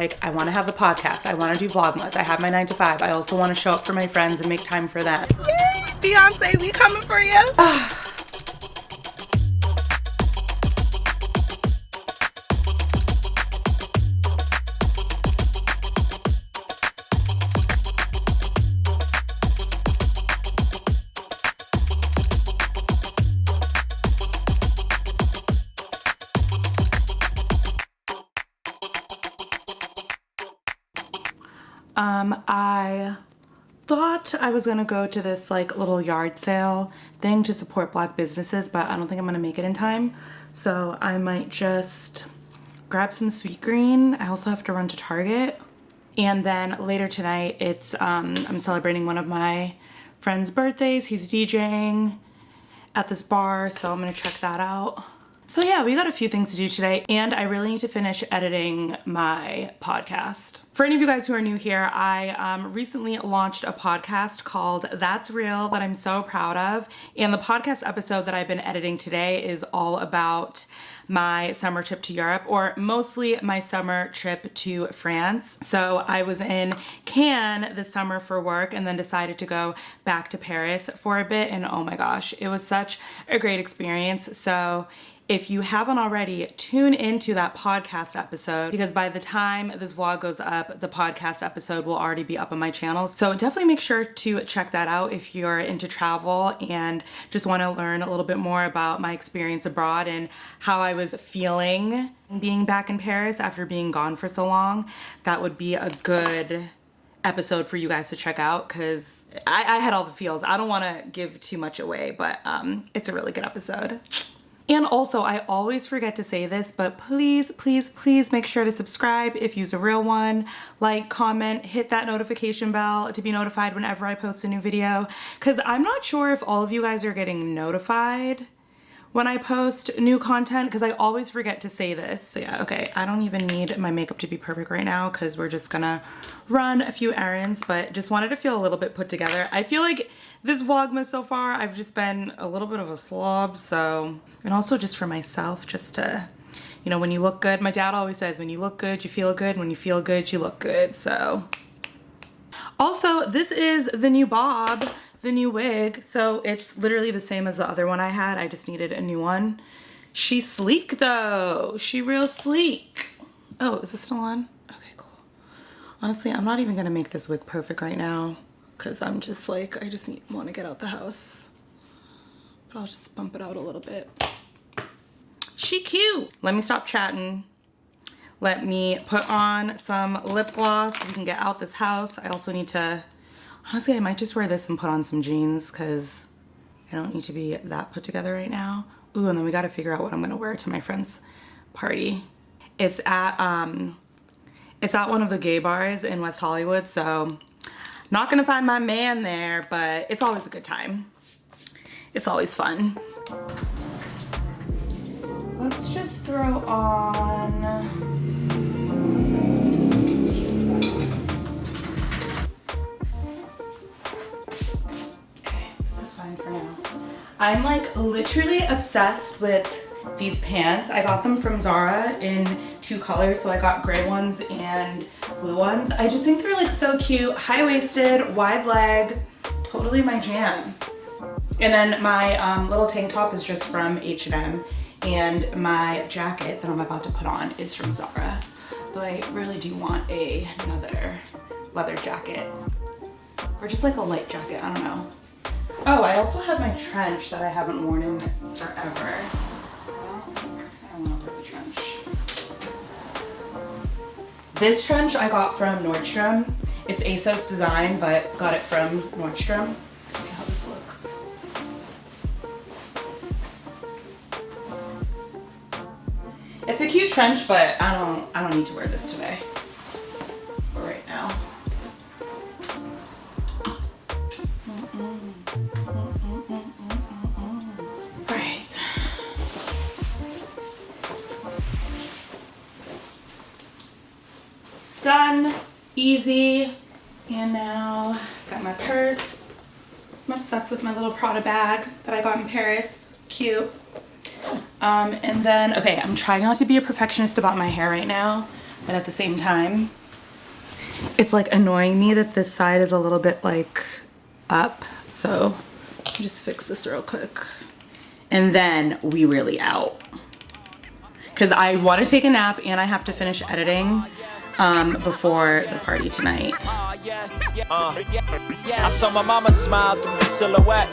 like, I want to have the podcast. I want to do Vlogmas. I have my 9 to 5. I also want to show up for my friends and make time for them. Yay! Beyonce, we coming for you. I thought I was gonna go to this like little yard sale thing to support Black businesses, but I don't think I'm gonna make it in time. So I might just grab some sweet green. I also have to run to Target. And then later tonight, it's I'm celebrating one of my friend's birthdays. He's DJing at this bar, so I'm gonna check that out. So yeah, we got a few things to do today, and I really need to finish editing my podcast. For any of you guys who are new here, I recently launched a podcast called That's Real that I'm so proud of. And the podcast episode that I've been editing today is all about my summer trip to Europe, or mostly my summer trip to France. So I was in Cannes this summer for work and then decided to go back to Paris for a bit. And oh my gosh, it was such a great experience. So if you haven't already, tune into that podcast episode, because by the time this vlog goes up, the podcast episode will already be up on my channel. So definitely make sure to check that out if you're into travel and just want to learn a little bit more about my experience abroad and how I was feeling being back in Paris after being gone for so long. That would be a good episode for you guys to check out, because I had all the feels. I don't want to give too much away, but it's a really good episode. And also, I always forget to say this, but please, please, please make sure to subscribe if you're a real one. Like, comment, hit that notification bell to be notified whenever I post a new video. Because I'm not sure if all of you guys are getting notified when I post new content, because I always forget to say this. So yeah, okay, I don't even need my makeup to be perfect right now because we're just gonna run a few errands, but just wanted to feel a little bit put together. I feel like this Vlogmas so far, I've just been a little bit of a slob, so, and also just for myself, just to, you know, when you look good, my dad always says, when you look good, you feel good, when you feel good, you look good, so. Also, this is the new bob, the new wig, so it's literally the same as the other one I had, I just needed a new one. She's sleek though, she real sleek. Oh, is this still on? Okay, cool. Honestly, I'm not even gonna make this wig perfect right now, because I'm just like, I just want to get out the house. But I'll just bump it out a little bit. She cute. Let me stop chatting. Let me put on some lip gloss so we can get out this house. I also need to, honestly, I might just wear this and put on some jeans because I don't need to be that put together right now. Ooh, and then we got to figure out what I'm going to wear to my friend's party. It's at one of the gay bars in West Hollywood, so not gonna find my man there, but it's always a good time. It's always fun. Let's just throw on, okay, this is fine for now. I'm like literally obsessed with these pants. I got them from Zara in 2 colors, so I got gray ones and blue ones. I just think they're like so cute, high-waisted, wide leg, totally my jam. And then my little tank top is just from H&M, and my jacket that I'm about to put on is from Zara. Though I really do want another leather jacket, or just like a light jacket, I don't know. Oh, I also have my trench that I haven't worn in forever. I want to wear the trench. This trench I got from Nordstrom. It's ASOS design, but got it from Nordstrom. Let's see how this looks. It's a cute trench, but I don't need to wear this today or right now. Alright. Done, easy, and now got my purse. I'm obsessed with my little Prada bag that I got in Paris, cute. And then, okay, I'm trying not to be a perfectionist about my hair right now, but at the same time, it's like annoying me that this side is a little bit like up. So let me just fix this real quick. And then we really out. Cause I want to take a nap and I have to finish editing before the party tonight. I saw my mama smile through the silhouette.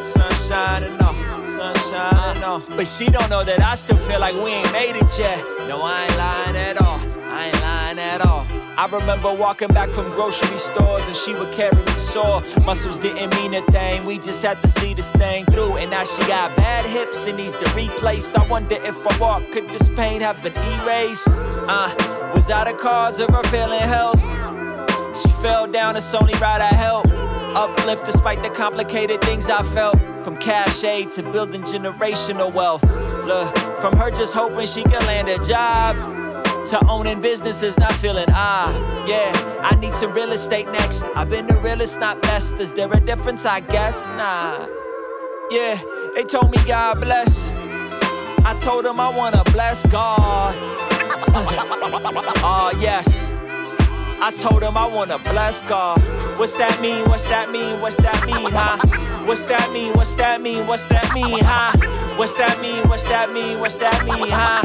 Sunshine and all, sunshine and all. But she don't know that I still feel like we ain't made it yet. No, I ain't lying at all. I ain't lying at all. I remember walking back from grocery stores and she would carry me sore. Muscles didn't mean a thing, we just had to see this thing through. And now she got bad hips and needs to replaced. I wonder if I walk, could this pain have been erased? Was that a cause of her failing health? She fell down, it's only right I help. Uplift despite the complicated things I felt. From cash aid to building generational wealth. Look, from her just hoping she can land a job to owning businesses, not feeling yeah, I need some real estate next. I've been the realest, not best. Is there a difference? I guess, nah. Yeah, they told me God bless. I told them I wanna bless God. Yes. I told him I wanna bless God. What's that mean? What's that mean? What's that mean, huh? What's that mean? What's that mean? What's that mean, huh? What's that mean? What's that mean? What's that mean, huh?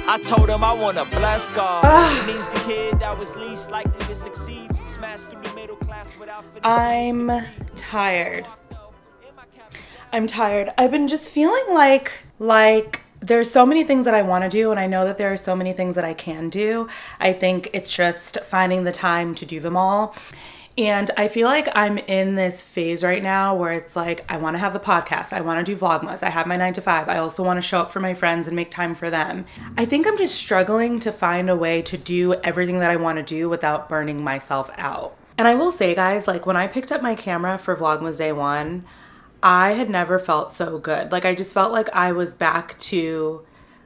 I told him I wanna bless God. It means the kid that was least likely to succeed smashed through the middle class without finishing. I'm tired. I'm tired. I've been just feeling like there's so many things that I want to do, and I know that there are so many things that I can do. I think it's just finding the time to do them all. And I feel like I'm in this phase right now where it's like, I want to have the podcast. I want to do Vlogmas. I have my 9 to 5. I also want to show up for my friends and make time for them. I think I'm just struggling to find a way to do everything that I want to do without burning myself out. And I will say, guys, like when I picked up my camera for Vlogmas Day 1, I had never felt so good. Like I just felt like I was back to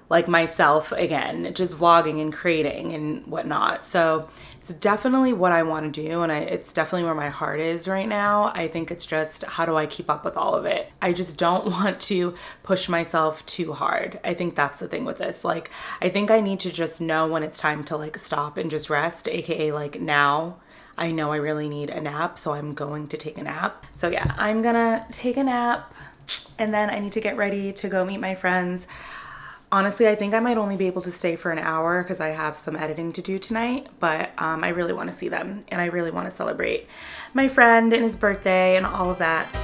like myself again, just vlogging and creating and whatnot. So it's definitely what I want to do, and it's definitely where my heart is right now. I think it's just, how do I keep up with all of it? I just don't want to push myself too hard. I think that's the thing with this. Like, I think I need to just know when it's time to like stop and just rest, aka like now. I know I really need a nap, so I'm going to take a nap. So yeah, I'm gonna take a nap, and then I need to get ready to go meet my friends. Honestly, I think I might only be able to stay for an hour because I have some editing to do tonight, but I really want to see them, and I really want to celebrate my friend and his birthday and all of that.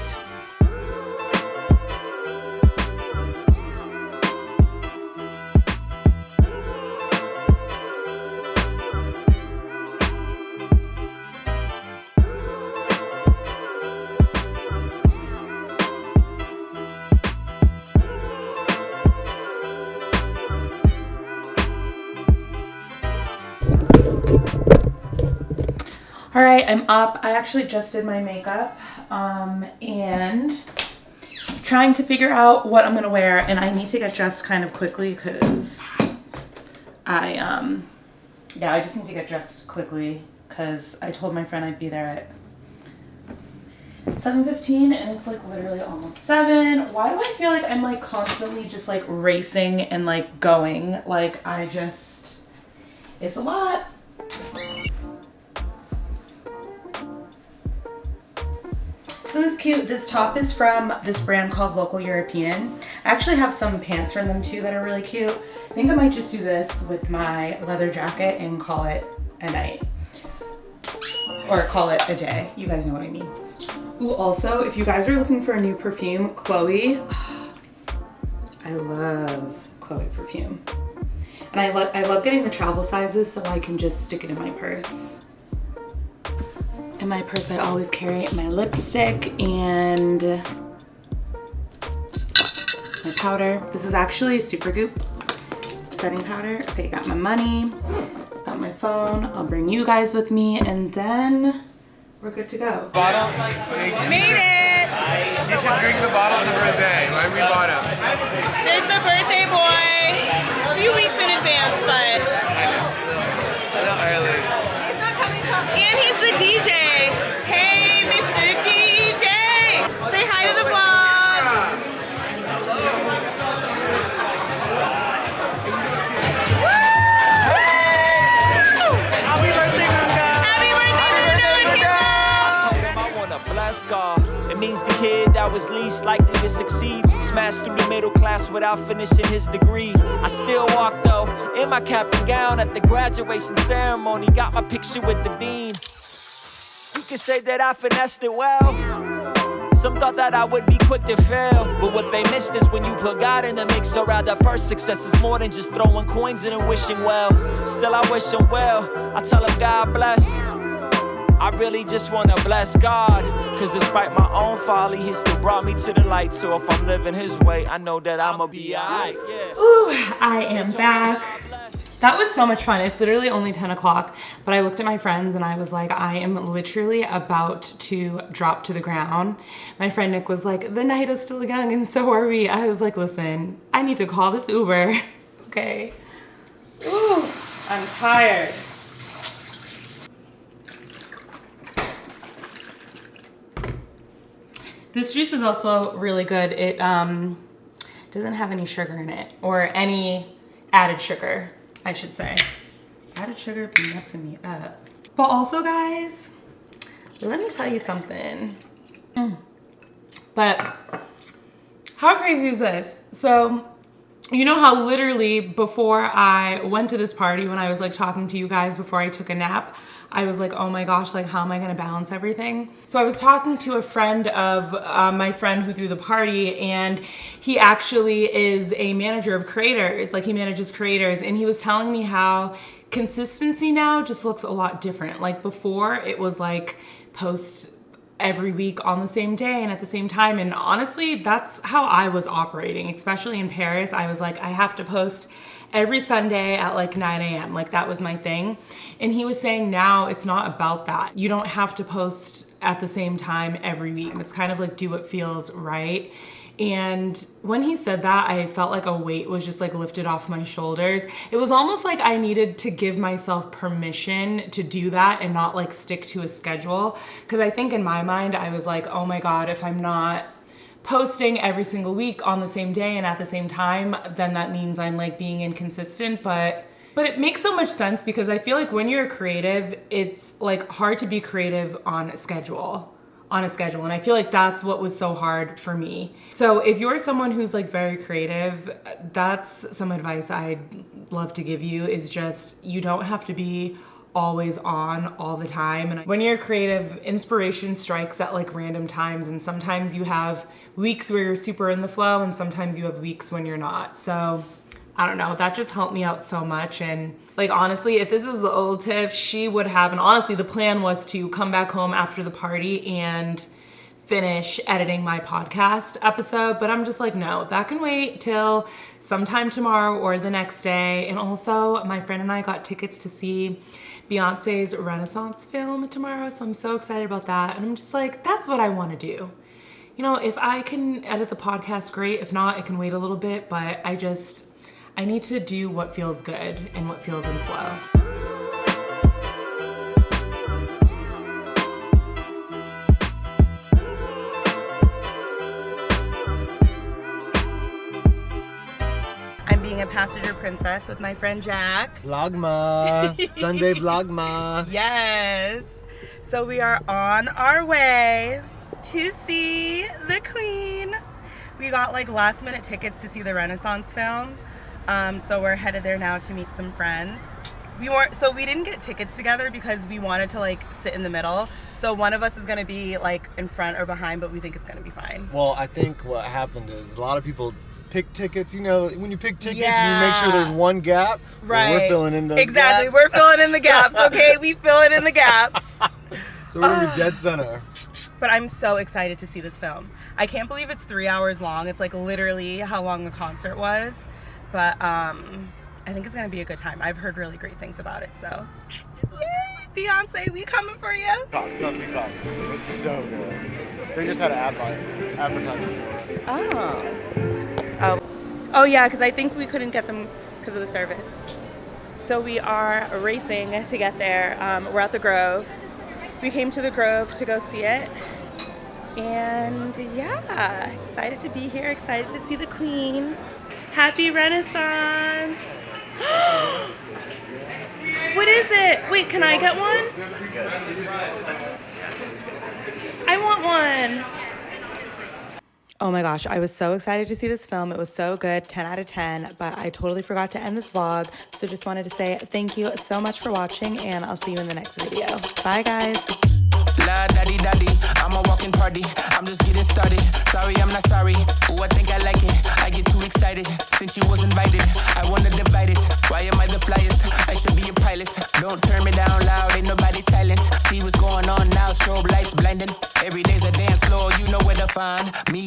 All right, I'm up. I actually just did my makeup and trying to figure out what I'm gonna wear, and I need to get dressed kind of quickly because I just need to get dressed quickly because I told my friend I'd be there at 7:15 and it's like literally almost 7. Why do I feel like I'm like constantly just like racing and like going? Like it's a lot. Isn't this cute? This top is from this brand called Local European. I actually have some pants from them too that are really cute. I think I might just do this with my leather jacket and call it a night. Or call it a day. You guys know what I mean. Ooh, also, if you guys are looking for a new perfume, Chloe. I love Chloe perfume. And I love getting the travel sizes so I can just stick it in my purse. In my purse, I always carry my lipstick and my powder. This is actually a Supergoop setting powder. Okay, got my money, got my phone. I'll bring you guys with me, and then we're good to go. Bottle? Made it! You should drink the bottles of rosé. Why we bought them? There's the birthday boy. A few weeks in advance, but... Not early. And he's the DJ. Hey, Mr. DJ! Say hi to the vlog! Woo! scar. It means the kid that was least likely to succeed smashed through the middle class without finishing his degree. I still walk though, in my cap and gown at the graduation ceremony. Got my picture with the dean. You can say that I finessed it well. Some thought that I would be quick to fail, but what they missed is when you put God in the mix. Or rather, first success is more than just throwing coins in and wishing well. Still I wish him well, I tell him God bless. I really just wanna bless God, cause despite my own folly, he still brought me to the light. So if I'm living his way, I know that I'ma be alright. Yeah. Ooh, I am back. That was so much fun. It's literally only 10 o'clock, but I looked at my friends and I was like, I am literally about to drop to the ground. My friend Nick was like, the night is still young and so are we. I was like, listen, I need to call this Uber. Okay. Ooh, I'm tired. This juice is also really good. It doesn't have any sugar in it, or any added sugar, I should say. Added sugar be messing me up. But also, guys, let me tell you something. But how crazy is this? So, you know how literally before I went to this party, when I was like talking to you guys before I took a nap, I was like, oh my gosh, like how am I gonna balance everything? So I was talking to a friend of my friend who threw the party, and he actually is a manager of creators, like he manages creators, and he was telling me how consistency now just looks a lot different. Like before it was like post every week on the same day and at the same time, and honestly, that's how I was operating, especially in Paris. I was like, I have to post every Sunday at like 9 a.m. Like that was my thing. And he was saying now it's not about that. You don't have to post at the same time every week. It's kind of like do what feels right. And when he said that, I felt like a weight was just like lifted off my shoulders. It was almost like I needed to give myself permission to do that and not like stick to a schedule. Because I think in my mind, I was like, oh my God, if I'm not posting every single week on the same day and at the same time, then that means I'm like being inconsistent. But it makes so much sense because I feel like when you're a creative, it's like hard to be creative on a schedule. And I feel like that's what was so hard for me. So if you're someone who's like very creative, that's some advice I'd love to give you, is just you don't have to be always on all the time. And when you're creative, inspiration strikes at like random times, and sometimes you have weeks where you're super in the flow and sometimes you have weeks when you're not. So I don't know, that just helped me out so much. And like honestly, if this was the old Tiff, she would have, and honestly the plan was to come back home after the party and finish editing my podcast episode, but I'm just like, no, that can wait till sometime tomorrow or the next day. And also my friend and I got tickets to see Beyonce's Renaissance film tomorrow, so I'm so excited about that. And I'm just like, that's what I want to do. You know, if I can edit the podcast, great. If not, it can wait a little bit, but I need to do what feels good and what feels in flow. I'm being a passenger princess with my friend Jack. Vlogmas. Sunday Vlogmas. Yes. So we are on our way to see the Queen. We got like last minute tickets to see the Renaissance film. So we're headed there now to meet some friends. We didn't get tickets together because we wanted to like sit in the middle. So one of us is gonna be like in front or behind, but we think it's gonna be fine. Well, I think what happened is a lot of people pick tickets. You know, when you pick tickets and you make sure there's one gap, right? Well, we're filling in those exactly. gaps. We're filling in the gaps. Okay, we fill it in the gaps. So we're in the dead center. But I'm so excited to see this film. I can't believe it's 3 hours long. It's like literally how long the concert was. But I think it's gonna be a good time. I've heard really great things about it, so. Yay, Beyonce, we coming for you. It's so good. They just had an advertisement. Oh yeah, because I think we couldn't get them because of the service. So we are racing to get there. We're at the Grove. We came to the Grove to go see it. And yeah, excited to be here, excited to see the Queen. Happy Renaissance! What is it? Wait, can I get one? I want one. Oh my gosh, I was so excited to see this film. It was so good, 10 out of 10, but I totally forgot to end this vlog. So just wanted to say thank you so much for watching, and I'll see you in the next video. Bye guys. La daddy daddy, I'm a walking party. I'm just getting started. Sorry, I'm not sorry. Oh, I think I like it. I get too excited since you was invited. I wanna divide it. Why am I the flyest? I should be a pilot. Don't turn me down loud, ain't nobody silent. See what's going on now, strobe lights blinding. Every day's a dance floor, you know where to find me.